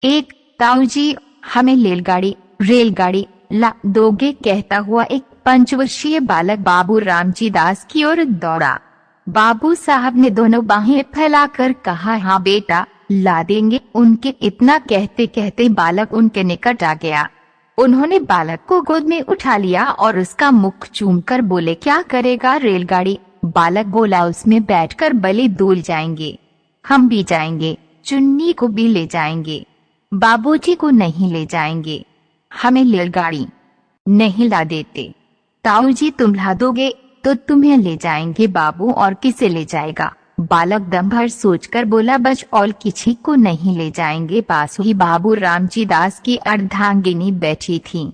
एक, ताऊ जी हमें रेलगाड़ी ला दोगे, कहता हुआ एक 5 वर्षीय बालक बाबू रामजी दास की ओर दौड़ा। बाबू साहब ने दोनों बाहें फैलाकर कहा, हाँ बेटा ला देंगे। उनके इतना कहते कहते बालक उनके निकट आ गया। उन्होंने बालक को गोद में उठा लिया और उसका मुख चूमकर बोले, क्या करेगा रेलगाड़ी? बालक बोला, उसमें बैठकर बलि दूल जाएंगे, हम भी जाएंगे, चुन्नी को भी ले जाएंगे, बाबूजी को नहीं ले जाएंगे, हमें रेलगाड़ी नहीं ला देते। ताऊ जी तुम ला दोगे तो तुम्हें ले जाएंगे बाबू, और किसे ले जाएगा? बालक दम भर सोचकर बोला, बस और किसी को नहीं ले जाएंगे। पास ही बाबू रामजी दास की अर्धांगिनी बैठी थी।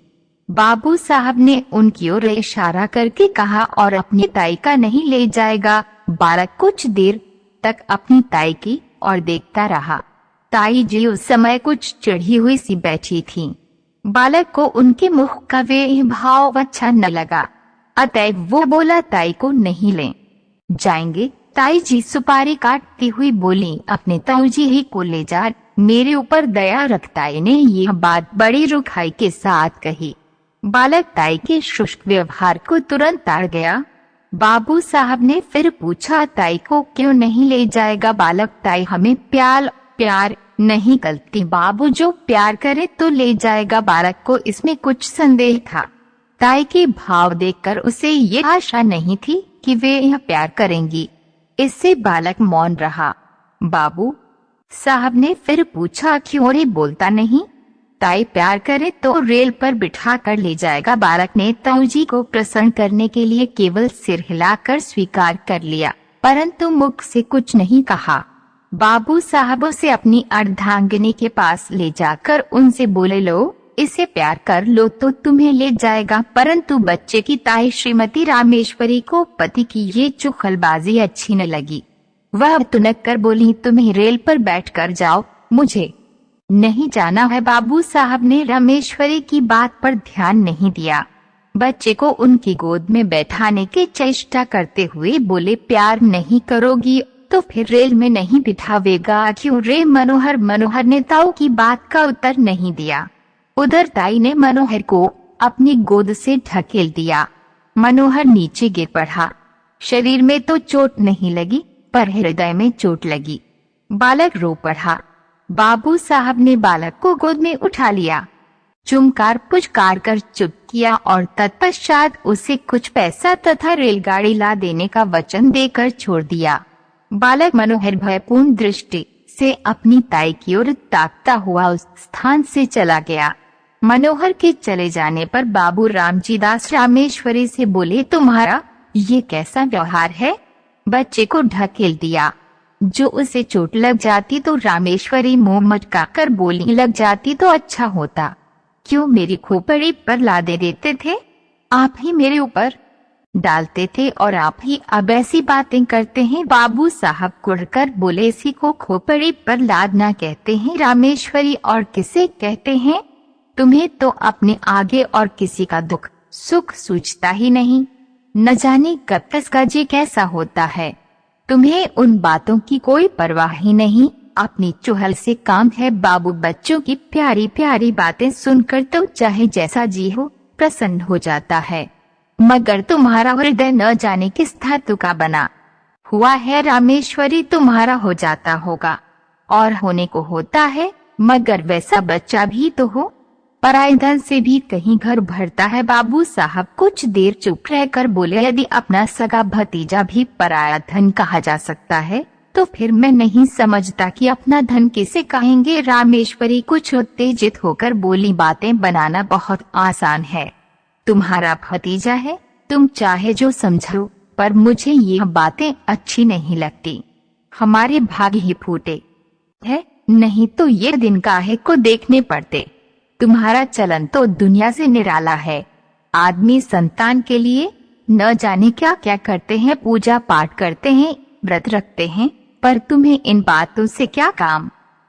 बाबू साहब ने उनकी ओर इशारा करके कहा, और अपनी ताई का नहीं ले जाएगा? बालक कुछ देर तक अपनी ताई की ओर देखता रहा। ताई जी उस समय कुछ चिढ़ी हुई सी बैठी थी। बालक को उनके मुख का वे भाव अच्छा न लगा, अतएव वो बोला, ताई को नहीं ले जाएंगे। ताई जी सुपारी काटती हुई बोली, अपने ताऊ जी ही को ले जा, मेरे ऊपर दया रख। ताई ने यह बात बड़ी रुखाई के साथ कही। बालक ताई के शुष्क व्यवहार को तुरंत ताड़ गया। बाबू साहब ने फिर पूछा, ताई को क्यों नहीं ले जाएगा? बालक, ताई हमें प्यार नहीं करती, बाबू जो प्यार करे तो ले जाएगा। बालक को इसमें कुछ संदेह था। ताई के भाव देखकर उसे ये आशा नहीं थी कि वे यह प्यार करेंगी। इससे बालक मौन रहा। बाबू साहब ने फिर पूछा, क्यों रे बोलता नहीं? ताई प्यार करे तो रेल पर बिठा कर ले जाएगा। बालक ने ताऊ जी को प्रसन्न करने के लिए केवल सिर हिलाकर स्वीकार कर लिया, परंतु मुख से कुछ नहीं कहा। बाबू साहब उसे अपनी अर्धांगिनी के पास ले जाकर उनसे बोले, लो इसे प्यार कर लो तो तुम्हें ले जाएगा। परंतु बच्चे की ताई श्रीमती रामेश्वरी को पति की ये चुगलबाजी अच्छी न लगी। वह तुनक कर बोली, तुम्हें रेल पर बैठकर जाओ, मुझे नहीं जाना है। बाबू साहब ने रामेश्वरी की बात पर ध्यान नहीं दिया। बच्चे को उनकी गोद में बैठाने की चेष्टा करते हुए बोले, प्यार नहीं करोगी तो फिर रेल में नहीं बिठावेगा क्यों रे? मनोहर ने ताऊ की बात का उत्तर नहीं दिया। उधर ताई ने मनोहर को अपनी गोद से ढकेल दिया। मनोहर नीचे गिर पड़ा। शरीर में तो चोट नहीं लगी, पर हृदय में चोट लगी। बालक रो पड़ा। बाबू साहब ने बालक को गोद में उठा लिया, चुमकार पुचकार कर चुप किया और तत्पश्चात उसे कुछ पैसा तथा रेलगाड़ी ला देने का वचन देकर छोड़ दिया। बालक मनोहर भयपूर्ण दृष्टि से अपनी ताई की ओर ताकता हुआ उस स्थान से चला गया। मनोहर के चले जाने पर बाबू रामजी दास रामेश्वरी से बोले, तुम्हारा ये कैसा व्यवहार है? बच्चे को ढकेल दिया। जो उसे चोट लग जाती तो रामेश्वरी मुंह मटका कर बोली, लग जाती तो अच्छा होता, क्यों मेरी खोपड़ी पर लादे देते थे? आप ही मेरे ऊपर डालते थे और आप ही अब ऐसी बातें करते हैं। बाबू साहब कुढ़कर बोले, इसी को खोपड़ी पर लादना कहते हैं रामेश्वरी, और किसे कहते हैं? तुम्हें तो अपने आगे और किसी का दुख सुख सूझता ही नहीं। न जाने कब तक ये कैसा होता है। तुम्हें उन बातों की कोई परवाह ही नहीं, अपनी चुहल से काम है। बाबू बच्चों की प्यारी प्यारी बातें सुनकर तो चाहे जैसा जी हो प्रसन्न हो जाता है, मगर तुम्हारा हृदय न जाने किस धातु का बना हुआ है। रामेश्वरी तुम्हारा हो जाता होगा और होने को होता है, मगर वैसा बच्चा भी तो हो। पराये धन से भी कहीं घर भरता है। बाबू साहब कुछ देर चुप रहकर बोले, यदि अपना सगा भतीजा भी पराया धन कहा जा सकता है तो फिर मैं नहीं समझता कि अपना धन किसे कहेंगे। रामेश्वरी कुछ उत्तेजित होकर बोली, बातें बनाना बहुत आसान है, तुम्हारा भतीजा है, तुम चाहे जो समझो, पर मुझे ये बातें अच्छी नहीं लगती। हमारे भाग ही फूटे है, नहीं तो ये दिन काहे को देखने पड़ते। तुम्हारा चलन तो दुनिया से निराला है। आदमी संतान के लिए न जाने क्या क्या करते हैं, पूजा पाठ करते हैं, व्रत रखते हैं, पर तुम्हें इन बातों से क्या काम?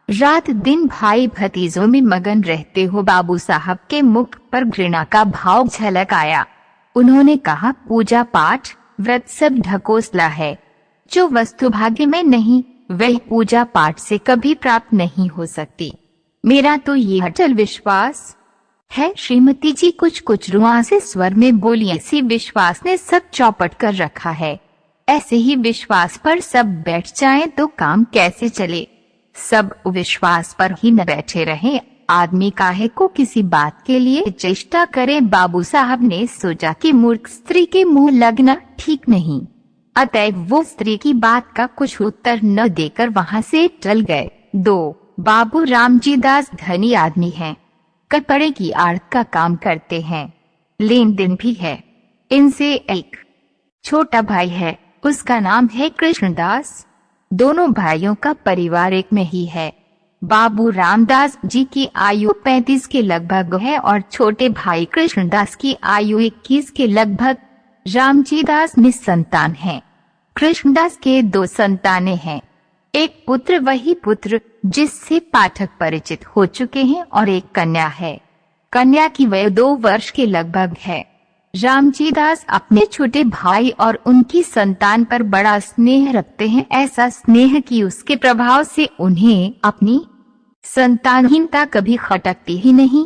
रात दिन भाई भतीजों में मगन रहते हो। बाबू साहब के मुख पर घृणा का भाव झलक आया। उन्होंने कहा, पूजा पाठ व्रत सब ढकोसला है। जो वस्तु भाग्य में नहीं वह पूजा पाठ से कभी प्राप्त नहीं हो सकती। मेरा तो ये अटल विश्वास है श्रीमती जी, कुछ रुआंसे स्वर में बोली। ऐसी विश्वास ने सब चौपट कर रखा है। ऐसे ही विश्वास पर सब बैठ जाएं तो काम कैसे चले। सब विश्वास पर ही न बैठे रहे। आदमी काहे को किसी बात के लिए चेष्टा करे। बाबू साहब ने सोचा कि मूर्ख स्त्री के मुंह लगना ठीक नहीं, अतएव वो स्त्री की बात का कुछ उत्तर न देकर वहां से चल गए। 2. बाबू रामजी दास धनी आदमी हैं, कपड़े की आड़त का काम करते हैं, लेन देन भी है। इनसे एक छोटा भाई है, उसका नाम है कृष्णदास। दोनों भाइयों का परिवार एक में ही है। बाबू रामदास जी की आयु 35 के लगभग है और छोटे भाई कृष्णदास की आयु 21 के लगभग। रामजी दास निसंतान हैं। कृष्णदास के 2 संतानें हैं। एक पुत्र, वही पुत्र जिससे पाठक परिचित हो चुके हैं, और एक कन्या है। कन्या की वय 2 वर्ष के लगभग है। रामजी दास अपने छोटे भाई और उनकी संतान पर बड़ा स्नेह रखते हैं, ऐसा स्नेह कि उसके प्रभाव से उन्हें अपनी संतानहीनता कभी खटकती ही नहीं।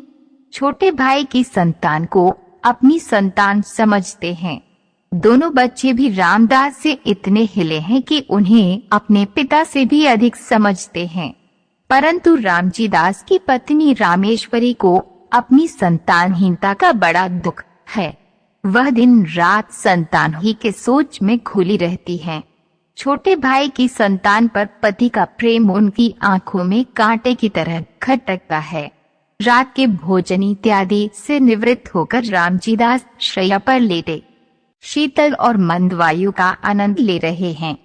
छोटे भाई की संतान को अपनी संतान समझते हैं। दोनों बच्चे भी रामदास से इतने हिले हैं कि उन्हें अपने पिता से भी अधिक समझते हैं। परंतु रामजी दास की पत्नी रामेश्वरी को अपनी संतानहीनता का बड़ा दुख है। वह दिन रात संतान ही के सोच में खुली रहती है। छोटे भाई की संतान पर पति का प्रेम उनकी आंखों में कांटे की तरह खटकता है। रात के भोजन इत्यादि से निवृत्त होकर रामजी दास शैया पर लेटे शीतल और मंद वायु का आनंद ले रहे हैं।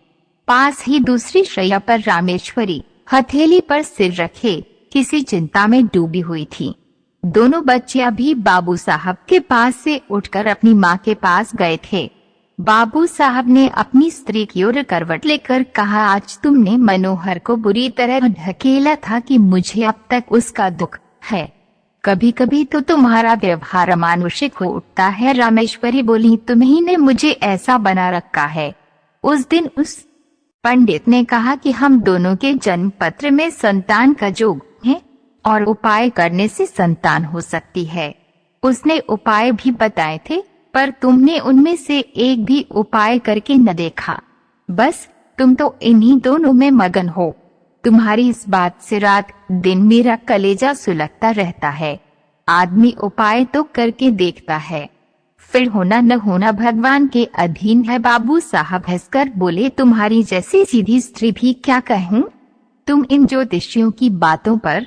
पास ही दूसरी शैया पर रामेश्वरी हथेली पर सिर रखे किसी चिंता में डूबी हुई थी। दोनों बच्चे अभी बाबू साहब के पास से उठकर अपनी माँ के पास गए थे। बाबू साहब ने अपनी स्त्री की ओर करवट लेकर कहा, आज तुमने मनोहर को बुरी तरह ढकेला था कि मुझे अब तक उसका दुख है। कभी कभी तो तुम्हारा व्यवहार अमानुषिक हो उठता है। रामेश्वरी बोली, तुम्ही ने मुझे ऐसा बना रखा है। उस दिन उस पंडित ने कहा कि हम दोनों के जन्म पत्र में संतान का योग है और उपाय करने से संतान हो सकती है। उसने उपाय भी बताए थे, पर तुमने उनमें से एक भी उपाय करके न देखा। बस तुम तो इन्हीं दोनों में मगन हो। तुम्हारी इस बात से रात दिन मेरा कलेजा सुलगता रहता है। आदमी उपाय तो करके देखता है, फिर होना न होना भगवान के अधीन है। बाबू साहब हंसकर बोले, तुम्हारी जैसी सीधी स्त्री भी क्या कहूँ। तुम इन ज्योतिषियों की बातों पर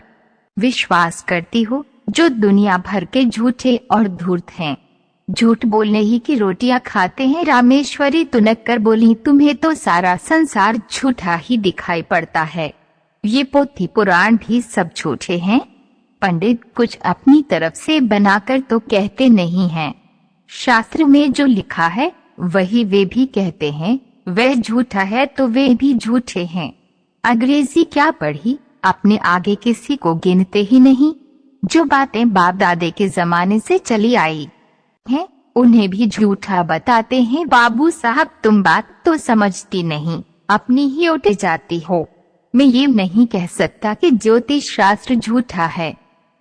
विश्वास करती हो जो दुनिया भर के झूठे और धूर्त हैं। झूठ बोलने ही की रोटियां खाते हैं। रामेश्वरी तुनक कर बोली, तुम्हें तो सारा संसार झूठा ही दिखाई पड़ता है। ये पोथी पुराण भी सब झूठे हैं। पंडित कुछ अपनी तरफ से बनाकर तो कहते नहीं हैं। शास्त्र में जो लिखा है वही वे भी कहते हैं। वह झूठा है तो वे भी झूठे हैं। अंग्रेजी क्या पढ़ी, अपने आगे किसी को गिनते ही नहीं। जो बातें बाप दादे के जमाने से चली आई हैं, उन्हें भी झूठा बताते हैं। बाबू साहब, तुम बात तो समझती नहीं, अपनी ही उठ जाती हो। मैं ये नहीं कह सकता कि ज्योतिष शास्त्र झूठा है।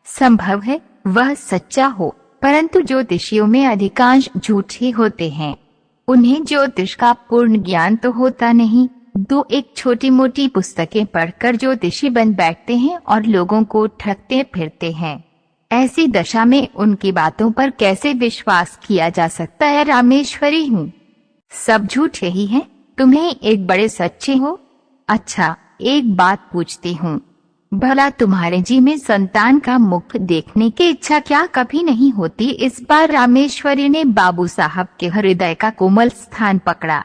संभव है वह सच्चा हो, परंतु ज्योतिषियों में अधिकांश झूठे होते हैं। उन्हें ज्योतिष का पूर्ण ज्ञान तो होता नहीं। 2-1 छोटी मोटी पुस्तकें पढ़कर ज्योतिषी बन बैठते हैं और लोगों को ठगते फिरते हैं। ऐसी दशा में उनकी बातों पर कैसे विश्वास किया जा सकता है। रामेश्वरी हूँ, सब झूठे ही हैं। तुम्हें एक बड़े सच्चे हो। अच्छा, एक बात पूछती हूँ, भला तुम्हारे जी में संतान का मुख देखने की इच्छा क्या कभी नहीं होती। इस बार रामेश्वरी ने बाबू साहब के हृदय का कोमल स्थान पकड़ा।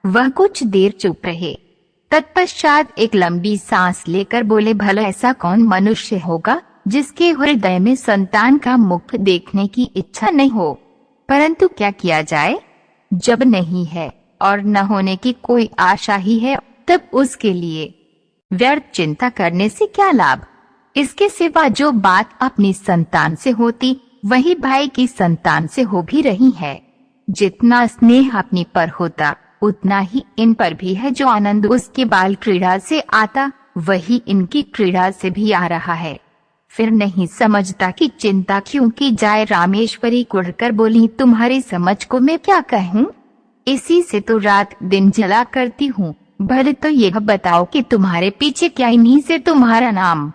वह कुछ देर चुप रहे। तत्पश्चात एक लंबी सांस लेकर बोले, भला ऐसा कौन मनुष्य होगा जिसके हृदय में संतान का मुख देखने की इच्छा नहीं हो। परंतु क्या किया जाए, जब नहीं है और न होने की कोई आशा ही है, तब उसके लिए व्यर्थ चिंता करने से क्या लाभ। इसके सिवा जो बात अपनी संतान से होती वही भाई की संतान से हो भी रही है। जितना स्नेह अपनी पर होता उतना ही इन पर भी है। जो आनंद उसकी बाल क्रीड़ा से आता वही इनकी क्रीड़ा से भी आ रहा है। फिर नहीं समझता कि चिंता क्यों की जाए। रामेश्वरी कुढ़कर बोली, तुम्हारी समझ को मैं क्या कहूँ, इसी से तो रात दिन जला करती हूँ। भले तो यह बताओ कि तुम्हारे पीछे क्या इन्हीं से तुम्हारा नाम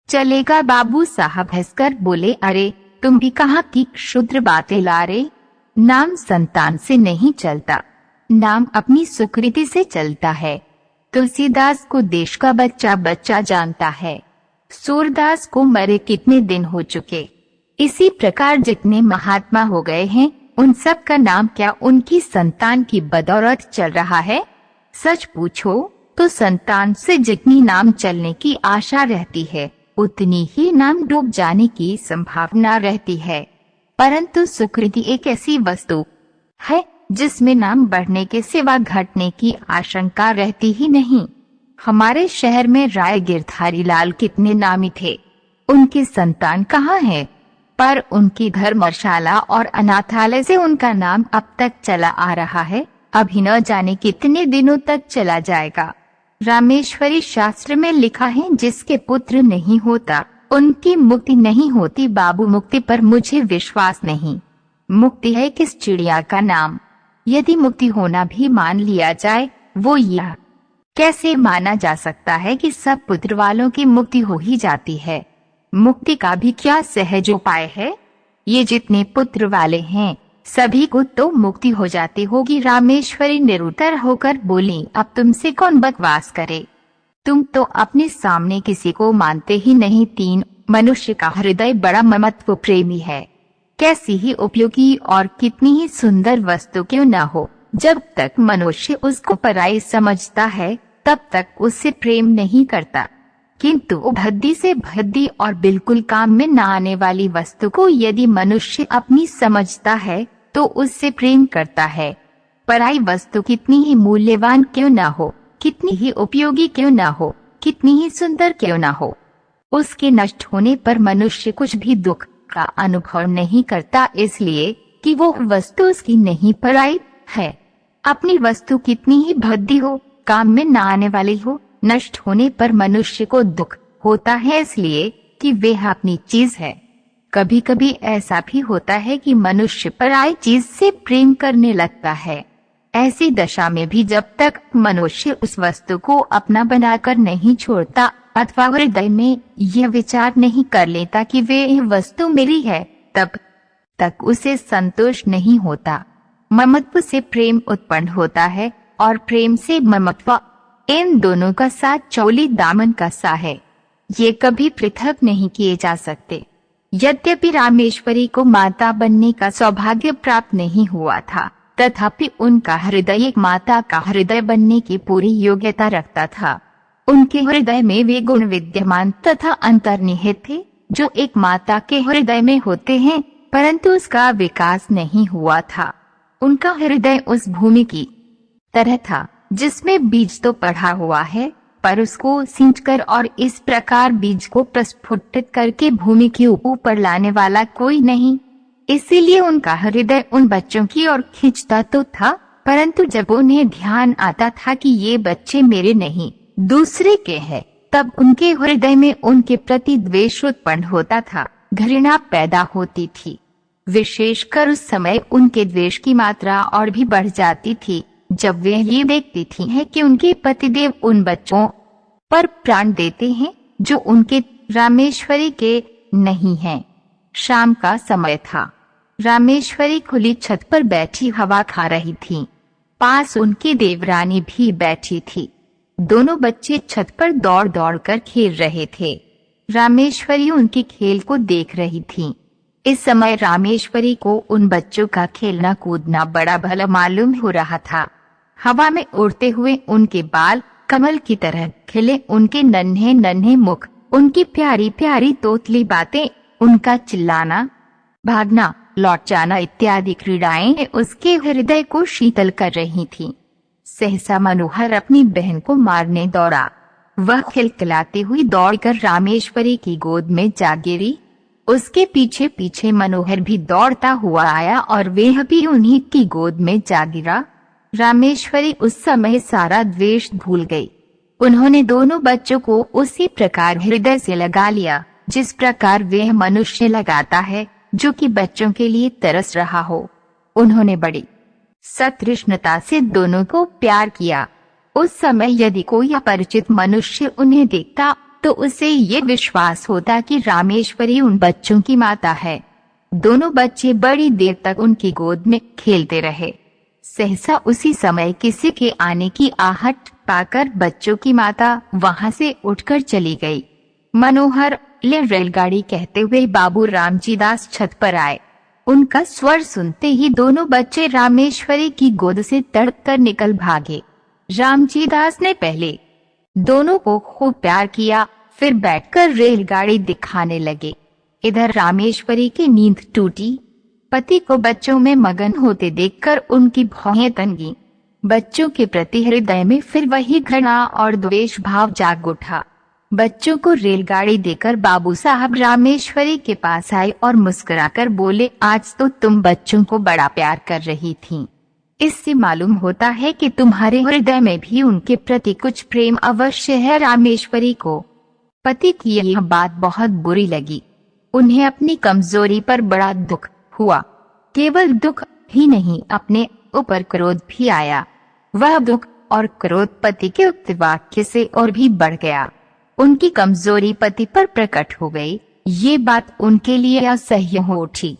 चलेगा। बाबू साहब हंसकर बोले, अरे तुम भी कहाँ की क्षुद्र बातें ला रहे। नाम संतान से नहीं चलता, नाम अपनी सुकृति से चलता है। तुलसीदास को देश का बच्चा बच्चा जानता है, सूरदास को मरे कितने दिन हो चुके। इसी प्रकार जितने महात्मा हो गए हैं उन सब का नाम क्या उनकी संतान की बदौलत चल रहा है। सच पूछो तो संतान से जितनी नाम चलने की आशा रहती है उतनी ही नाम डूब जाने की संभावना रहती है। परंतु सुकृति एक ऐसी वस्तु है जिसमें नाम बढ़ने के सिवा घटने की आशंका रहती ही नहीं। हमारे शहर में राय गिरधारी लाल कितने नामी थे, उनकी संतान कहाँ है, पर उनकी धर्मशाला और अनाथालय से उनका नाम अब तक चला आ रहा है, अभी न जाने कितने दिनों तक चला जाएगा। रामेश्वरी शास्त्र में लिखा है, जिसके पुत्र नहीं होता उनकी मुक्ति नहीं होती। बाबू, मुक्ति पर मुझे विश्वास नहीं। मुक्ति है किस चिड़िया का नाम। यदि मुक्ति होना भी मान लिया जाए, वो यह कैसे माना जा सकता है कि सब पुत्र वालों की मुक्ति हो ही जाती है। मुक्ति का भी क्या सहज उपाय है। ये जितने पुत्र वाले हैं सभी को तो मुक्ति हो जाती होगी। रामेश्वरी निरुत्तर होकर बोली, अब तुमसे कौन बकवास करे, तुम तो अपने सामने किसी को मानते ही नहीं। 3 मनुष्य का हृदय बड़ा ममत्व प्रेमी है। कैसी ही उपयोगी और कितनी ही सुंदर वस्तु क्यों न हो, जब तक मनुष्य उसको पराई समझता है तब तक उससे प्रेम नहीं करता। किंतु भद्दी से भद्दी और बिल्कुल काम में न आने वाली वस्तु को यदि मनुष्य अपनी समझता है तो उससे प्रेम करता है। पराई वस्तु कितनी ही मूल्यवान क्यों न हो, कितनी ही उपयोगी क्यों न हो, कितनी ही सुंदर क्यों न हो, उसके नष्ट होने पर मनुष्य कुछ भी दुख का अनुभव नहीं करता, इसलिए कि वो वस्तु उसकी नहीं पराई है। अपनी वस्तु कितनी ही भद्दी हो, काम में न आने वाली हो, नष्ट होने पर मनुष्य को दुख होता है, इसलिए कि वे अपनी चीज है। कभी कभी ऐसा भी होता है कि मनुष्य पराई चीज से प्रेम करने लगता है। ऐसी दशा में भी जब तक मनुष्य उस वस्तु को अपना बनाकर नहीं छोड़ता अथवा हृदय में यह विचार नहीं कर लेता कि वे यह वस्तु मेरी है, तब तक उसे संतोष नहीं होता। ममत्व से प्रेम उत्पन्न होता है और प्रेम से ममत्व, इन दोनों का साथ चौली दामन का सा है। ये कभी पृथक नहीं किए जा सकते। यद्यपि रामेश्वरी को माता बनने का सौभाग्य प्राप्त नहीं हुआ था, तथापि उनका हृदय एक माता का हृदय बनने की पूरी योग्यता रखता था। उनके हृदय में वे गुण विद्यमान तथा अंतर्निहित थे जो एक माता के हृदय में होते हैं, परंतु उसका विकास नहीं हुआ था। उनका हृदय उस भूमि की तरह था जिसमें बीज तो पड़ा हुआ है, पर उसको सींचकर और इस प्रकार बीज को प्रस्फुटित करके भूमि के ऊपर लाने वाला कोई नहीं। इसीलिए उनका हृदय उन बच्चों की ओर खींचता तो था, परंतु जब उन्हें ध्यान आता था कि ये बच्चे मेरे नहीं दूसरे के हैं, तब उनके हृदय में उनके प्रति द्वेष उत्पन्न होता था, घृणा पैदा होती थी। विशेषकर उस समय उनके द्वेष की मात्रा और भी बढ़ जाती थी जब वे ये देखती थी है कि उनके पतिदेव उन बच्चों पर प्राण देते हैं जो उनके रामेश्वरी के नहीं हैं। शाम का समय था। रामेश्वरी खुली छत पर बैठी हवा खा रही थी। पास उनकी देवरानी भी बैठी थी। दोनों बच्चे छत पर दौड़ दौड़ कर खेल रहे थे। रामेश्वरी उनके खेल को देख रही थी। इस समय रामेश्वरी को उन बच्चों का खेलना कूदना बड़ा भला मालूम हो रहा था। हवा में उड़ते हुए उनके बाल कमल की तरह खिले, उनके नन्हे नन्हे मुख, उनकी प्यारी प्यारी तोतली बातें, उनका चिल्लाना, भागना, लौट जाना इत्यादि क्रीड़ाएं उसके हृदय को शीतल कर रही थीं। सहसा मनोहर अपनी बहन को मारने दौड़ा। वह खिलखिलाती हुई दौड़कर रामेश्वरी की गोद में जा गिरी। उसके पीछे पीछे मनोहर भी दौड़ता हुआ आया और वह भी उन्हीं की गोद में जा गिरा। रामेश्वरी उस समय सारा द्वेष भूल गई। उन्होंने दोनों बच्चों को उसी प्रकार हृदय से लगा लिया जिस प्रकार वह मनुष्य लगाता है जो कि बच्चों के लिए तरस रहा हो। उन्होंने बड़ी सतृष्णता से दोनों को प्यार किया। उस समय यदि कोई अपरिचित मनुष्य उन्हें देखता तो उसे ये विश्वास होता कि रामेश्वरी उन बच्चों की माता है। दोनों बच्चे बड़ी देर तक उनकी गोद में खेलते रहे। सहसा उसी समय किसी के आने की आहट पाकर बच्चों की माता वहां से उठकर चली गई। मनोहर ले रेलगाड़ी कहते हुए बाबू रामजी दास छत पर आए। उनका स्वर सुनते ही दोनों बच्चे रामेश्वरी की गोद से तड़पकर निकल भागे। रामजी दास ने पहले दोनों को खूब प्यार किया, फिर बैठकर रेलगाड़ी दिखाने लगे। इधर रामेश्वरी की नींद टूटी। पति को बच्चों में मगन होते देखकर उनकी भौहें तन गईं। बच्चों के प्रति हृदय में फिर वही घृणा और द्वेष भाव जाग उठा। बच्चों को रेलगाड़ी देकर बाबू साहब रामेश्वरी के पास आए और मुस्कुराकर बोले, आज तो तुम बच्चों को बड़ा प्यार कर रही थीं। इससे मालूम होता है कि तुम्हारे हृदय में भी उनके प्रति कुछ प्रेम अवश्य है। रामेश्वरी को पति की यह बात बहुत बुरी लगी। उन्हें अपनी कमजोरी पर बड़ा दुख हुआ। केवल दुख ही नहीं, अपने ऊपर क्रोध भी आया। वह दुख और क्रोध पति के उक्त वाक्य से और भी बढ़ गया। उनकी कमजोरी पति पर प्रकट हो गई। ये बात उनके लिए असह्य हो उठी।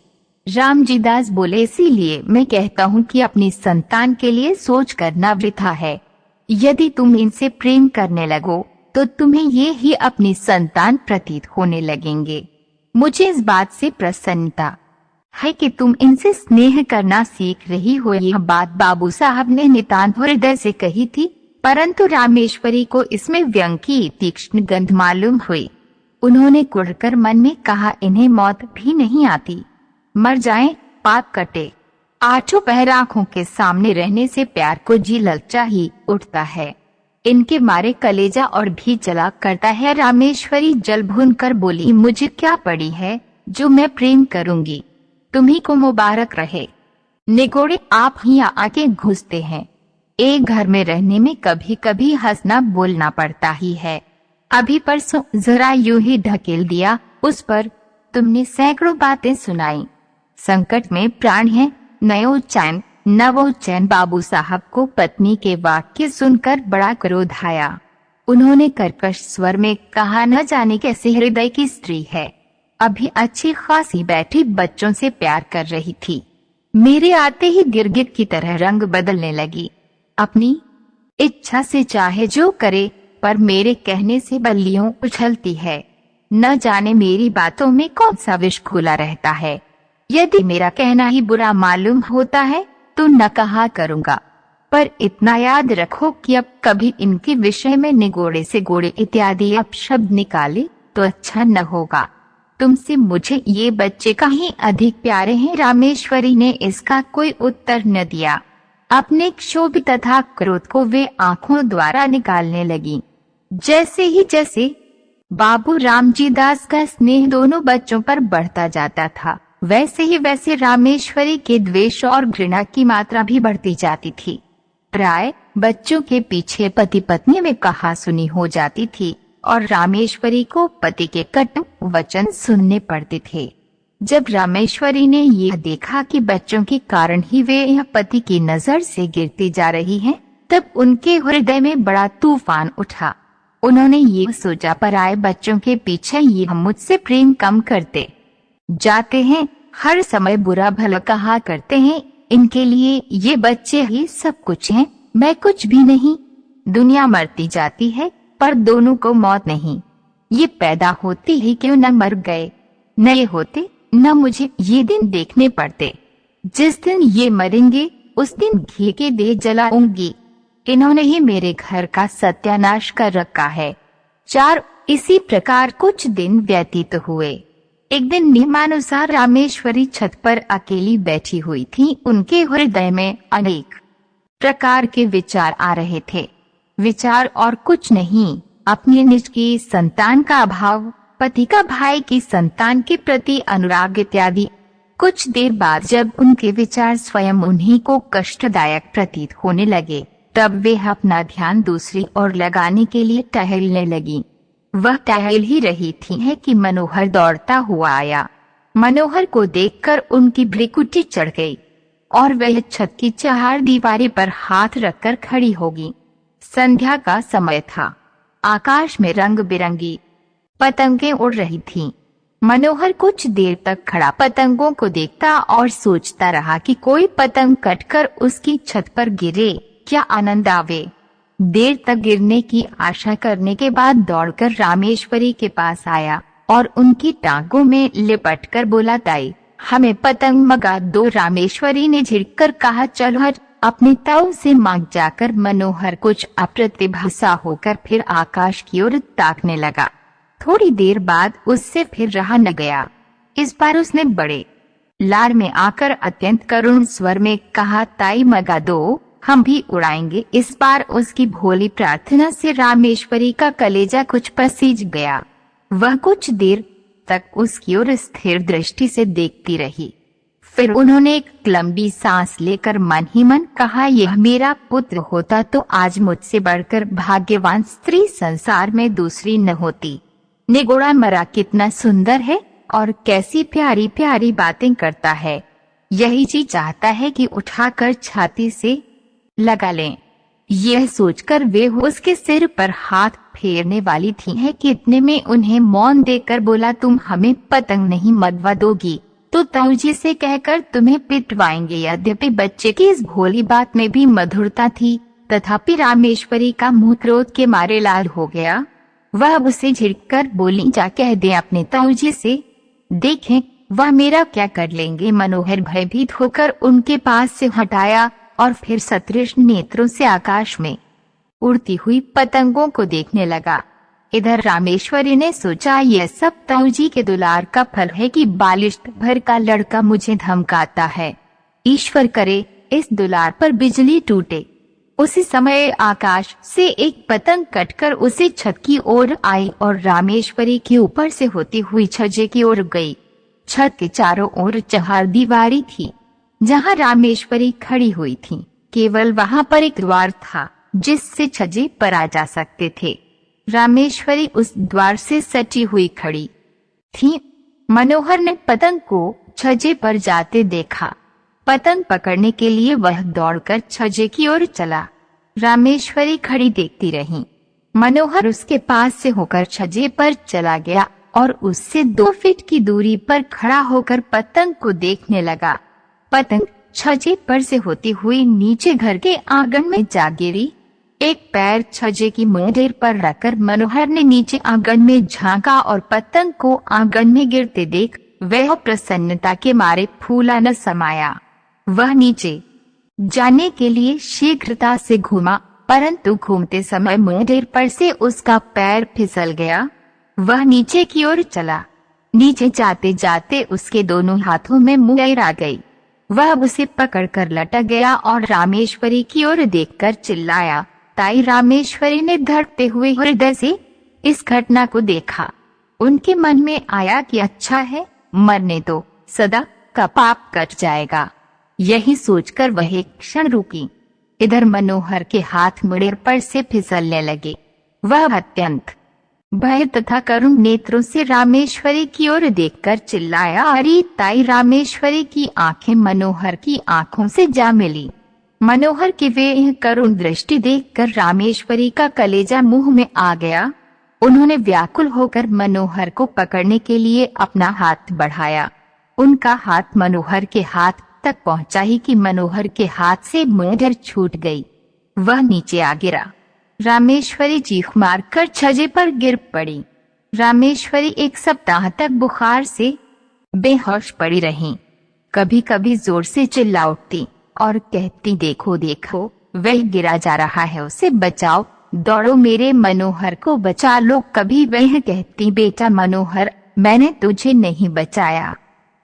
रामजी दास बोले, इसीलिए मैं कहता हूँ कि अपनी संतान के लिए सोच करना वृथा है। यदि तुम इनसे प्रेम करने लगो तो तुम्हें ये ही अपनी संतान प्रतीत होने लगेंगे। मुझे इस बात से प्रसन्नता है कि तुम इनसे स्नेह करना सीख रही हो। यह बात बाबू साहब ने नितांत हृदय से कही थी, परंतु रामेश्वरी को इसमें व्यंग की तीक्ष्ण गंध मालूम हुई। उन्होंने कुढ़कर मन में कहा, इन्हें मौत भी नहीं आती, मर जाएं, पाप कटे। आठों पहर आंखों के सामने रहने से प्यार को जी ललचा ही उठता है। इनके मारे कलेजा और भी जला करता है। रामेश्वरी जल भून कर बोली, मुझे क्या पड़ी है जो मैं प्रेम करूंगी। तुम्ही को मुबारक रहे। निगोड़े आप ही आके घुसते हैं। एक घर में रहने में कभी कभी हंसना बोलना पड़ता ही है। अभी परसों जरा यूं ही ढकेल दिया, उस पर तुमने सैकड़ों बातें सुनाई। संकट में प्राण है, नयो चैन नवो चैन। बाबू साहब को पत्नी के वाक्य सुनकर बड़ा क्रोध आया। उन्होंने कर्कश स्वर में कहा, न जाने कैसे हृदय की स्त्री है। अभी अच्छी खासी बैठी बच्चों से प्यार कर रही थी, मेरे आते ही गिरगिट की तरह रंग बदलने लगी। अपनी इच्छा से चाहे जो करे, पर मेरे कहने से बल्लियों उछलती है। न जाने मेरी बातों में कौन सा विष घुला रहता है। यदि मेरा कहना ही बुरा मालूम होता है तो न कहा करूँगा, पर इतना याद रखो कि अब कभी इनके विषय में निगोड़े से गोड़े इत्यादि अपशब्द निकाले तो अच्छा न होगा। तुमसे मुझे ये बच्चे कहीं अधिक प्यारे हैं। रामेश्वरी ने इसका कोई उत्तर न दिया। अपने क्षोभ तथा क्रोध को वे आंखों द्वारा निकालने लगी। जैसे बाबू रामजी दास का स्नेह दोनों बच्चों पर बढ़ता जाता था, वैसे ही वैसे रामेश्वरी के द्वेष और घृणा की मात्रा भी बढ़ती जाती थी। प्राय बच्चों के पीछे पति पत्नी में कहासुनी हो जाती थी और रामेश्वरी को पति के कटु वचन सुनने पड़ते थे। जब रामेश्वरी ने यह देखा कि बच्चों के कारण ही वे यह पति की नजर से गिरती जा रही हैं, तब उनके हृदय में बड़ा तूफान उठा। उन्होंने ये सोचा, पराए बच्चों के पीछे ये हम मुझसे प्रेम कम करते जाते हैं, हर समय बुरा भला कहा करते हैं। इनके लिए ये बच्चे ही सब कुछ हैं, मैं कुछ भी नहीं। दुनिया मरती जाती है पर दोनों को मौत नहीं। ये पैदा होते ही क्यों न मर गए, न ये होते न मुझे ये दिन देखने पड़ते। जिस दिन ये मरेंगे उस दिन घी के दे जलाऊंगी। इन्होंने ही मेरे घर का सत्यानाश कर रखा है। इसी प्रकार कुछ दिन व्यतीत हुए। एक दिन नियमानुसार रामेश्वरी छत पर अकेली बैठी हुई थी। उनके हृदय में अनेक प्रकार के विचार आ रहे थे। विचार और कुछ नहीं, अपने निज की संतान का अभाव, पति का भाई की संतान के प्रति अनुराग इत्यादि। कुछ देर बाद जब उनके विचार स्वयं उन्हीं को कष्टदायक प्रतीत होने लगे, तब वे अपना ध्यान दूसरी ओर लगाने के लिए टहलने लगी। वह टहल ही रही थी है कि मनोहर दौड़ता हुआ आया। मनोहर को देखकर उनकी भ्रिकुटी चढ़ गई और वह छत की चार दीवारी पर हाथ रखकर खड़ी होगी। संध्या का समय था। आकाश में रंग बिरंगी पतंगें उड़ रही थीं। मनोहर कुछ देर तक खड़ा पतंगों को देखता और सोचता रहा कि कोई पतंग कटकर उसकी छत पर गिरे, क्या आनंद आवे। देर तक गिरने की आशा करने के बाद दौड़कर रामेश्वरी के पास आया और उनकी टांगों में लिपटकर बोला, ताई हमें पतंग मंगा दो। रामेश्वरी ने झिड़कर कहा, चल हट, अपने ताऊ से मांग। जाकर मनोहर कुछ अप्रतिभ सा होकर फिर आकाश की ओर ताकने लगा। थोड़ी देर बाद उससे फिर रहा न गया। इस बार उसने बड़े लाड़ में आकर अत्यंत करुण स्वर में कहा, ताई मंगा दो, हम भी उड़ाएंगे। इस बार उसकी भोली प्रार्थना से रामेश्वरी का कलेजा कुछ पसीज गया। वह कुछ देर तक उसकी ओर स्थिर दृष्टि से देखती रही। फिर उन्होंने एक लंबी सांस लेकर मन ही मन कहा, यह मेरा पुत्र होता तो आज मुझसे बढ़कर भाग्यवान स्त्री संसार में दूसरी न होती। निगोड़ा मरा कितना सुंदर है और कैसी प्यारी प्यारी बातें करता है। यही जी चाहता है कि उठाकर छाती से लगा लें। यह सोचकर वे उसके सिर पर हाथ फेरने वाली थी है कि इतने में उन्हें मौन देकर बोला, तुम हमें पतंग नहीं मंगवा दोगी तो ताऊजी से कहकर तुम्हें पिटवाएंगे। यद्यपि बच्चे की इस भोली बात में भी मधुरता थी, तथापि रामेश्वरी का मुंह क्रोध के मारे लाल हो गया। वह उसे झिड़ककर बोली, जा कह दे अपने ताऊजी से, देखें वह मेरा क्या कर लेंगे। मनोहर भयभीत होकर उनके पास से हटाया और फिर सतृष्ण नेत्रों से आकाश में उड़ती हुई पतंगों को देखने लगा। इधर रामेश्वरी ने सोचा, यह सब ताऊजी के दुलार का फल है कि बालिश्त भर का लड़का मुझे धमकाता है। ईश्वर करे इस दुलार पर बिजली टूटे। उसी समय आकाश से एक पतंग कटकर उसे छत की ओर आई और रामेश्वरी के ऊपर से होती हुई छज्जे की ओर गई। छत के चारों ओर चार दीवारी थी। जहाँ रामेश्वरी खड़ी हुई थी, केवल वहाँ पर एक द्वार था जिससे छज्जे पर आ जा सकते थे। रामेश्वरी उस द्वार से सटी हुई खड़ी थी। मनोहर ने पतंग को छज्जे पर जाते देखा। पतंग पकड़ने के लिए वह दौड़कर छज्जे की ओर चला। रामेश्वरी खड़ी देखती रही। मनोहर उसके पास से होकर छज्जे पर चला गया और उससे 2 फीट की दूरी पर खड़ा होकर पतंग को देखने लगा। पतंग छज्जे पर से होती हुई नीचे घर के आंगन में जा गिरी। एक पैर छज्जे की मुंडेर पर रखकर मनोहर ने नीचे आंगन में झांका और पतंग को आंगन में गिरते देख वह प्रसन्नता के मारे फूला न समाया। वह नीचे जाने के लिए शीघ्रता से घूमा, परंतु घूमते समय मुंडेर पर से उसका पैर फिसल गया। वह नीचे की ओर चला। नीचे जाते जाते उसके दोनों हाथों में मुंडेर आ गई। वह उसे पकड़कर लटक गया और रामेश्वरी की ओर देखकर चिल्लाया, ताई। रामेश्वरी ने धड़कते हुए हृदय से इस घटना को देखा। उनके मन में आया कि अच्छा है, मरने तो सदा का पाप कट जाएगा। यही सोचकर वह एक क्षण रुकी। इधर मनोहर के हाथ मुड़ेर पर से फिसलने लगे। वह अत्यंत भय तथा करुण नेत्रों से रामेश्वरी की ओर देखकर चिल्लाया, अरे ताई। रामेश्वरी की आंखें मनोहर की आंखों से जा मिली। मनोहर की वे करुण दृष्टि देखकर रामेश्वरी का कलेजा मुंह में आ गया। उन्होंने व्याकुल होकर मनोहर को पकड़ने के लिए अपना हाथ बढ़ाया। उनका हाथ मनोहर के हाथ तक पहुंचा ही कि मनोहर के हाथ से मुंडेर छूट गई। वह नीचे आ गिरा। रामेश्वरी चीख मारकर छज्जे पर गिर पड़ी। रामेश्वरी 1 सप्ताह तक बुखार से बेहोश पड़ी रहीं। कभी कभी जोर से चिल्ला उठती और कहती, देखो देखो वह गिरा जा रहा है, उसे बचाओ, दौड़ो मेरे मनोहर को बचा लो। कभी वह कहती, बेटा मनोहर, मैंने तुझे नहीं बचाया।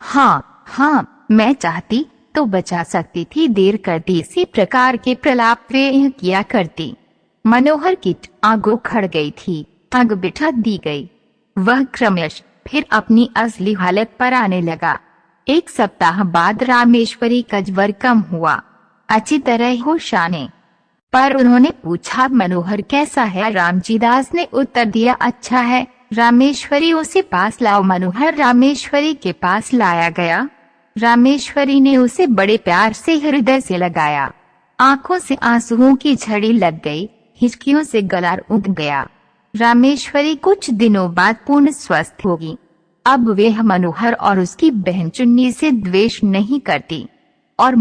हाँ, मैं चाहती तो बचा सकती थी, देर करती। इसी प्रकार के प्रलाप वे किया करती। मनोहर की आंख उखड़ गई थी, आग बिठा दी गई। वह क्रमश फिर अपनी असली हालत पर आने लगा। 1 सप्ताह बाद रामेश्वरी का ज्वर कम हुआ, अच्छी तरह होश आने पर उन्होंने पूछा, मनोहर कैसा है? रामजी दास ने उत्तर दिया, अच्छा है। रामेश्वरी उसे पास लाओ। मनोहर रामेश्वरी के पास लाया गया। रामेश्वरी ने उसे बड़े प्यार से हृदय से लगाया। आंखों से आंसुओं की झड़ी लग गई, हिचकियों से गला उठ गया। रामेश्वरी कुछ दिनों बाद पूर्ण स्वस्थ होगी। अब वह मनोहर और उसकी बहन चुन्नी से द्वेष नहीं करती और